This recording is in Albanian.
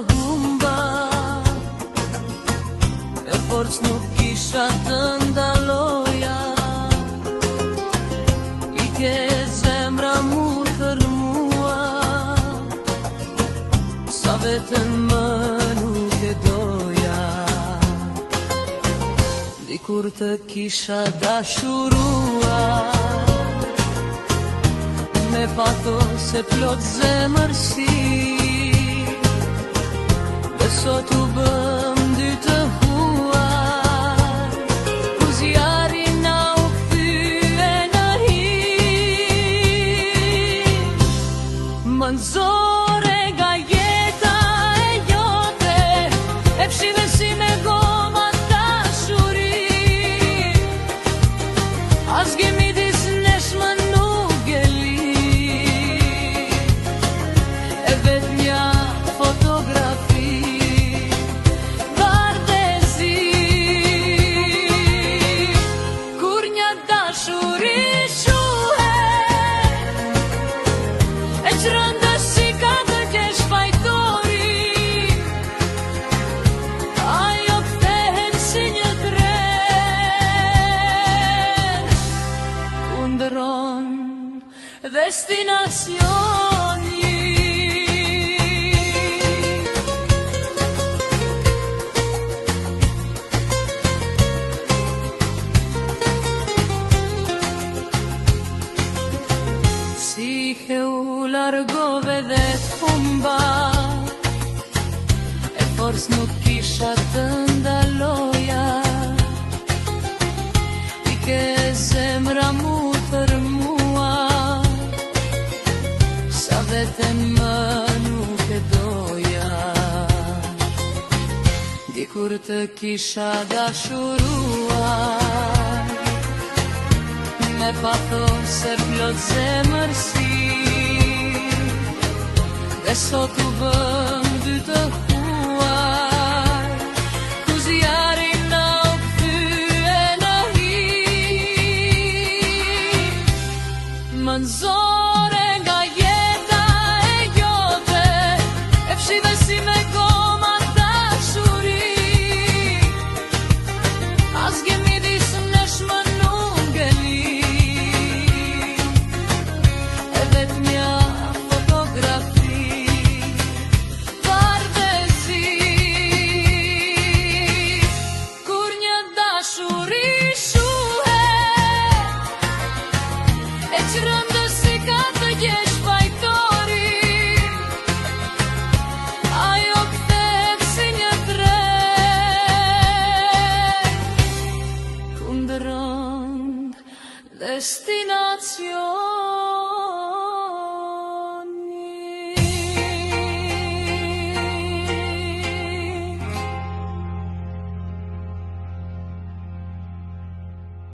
humba, e forcë nuk kisha të ndaloja. I ke zemra mu thërmua, sa vetën më nuk e doja. Dikur të kisha dashurua, me patos e plot zemërsi, dhe sot u bëm dy të huaj, ku zjari na u kthye në hi. Më nxore nga jeta e jote, e fshive si me goma dashuri, asgjë midis nesh më nuk e li, e vetmja fotografi, bardezi, kur një dashuri shuhet, e qrëndës si ka të kesh fajtori, ajo kthehen si një tren, kundëron destinacioni. Si che u largove dhe t'humba, e forës nuk kisha të ndaloja. I ke zemra mu thërmua, sa vetën më nuk e doja. Dikur të kisha dashurua, me pathos e plot zemërsi, dhe sot u bëm dy të huaj, ku zjari na u kthye në hi. Më nxore nga jeta e jote, e fshive si me goma dashuri, asgjë midis nesh më nuk e li, e vetmja fotografi, bardezi, kur një dashuri shuhet, e qrëndës si ka të jesh fajtori, ajo kthehet si një tren, kundëron destinacion.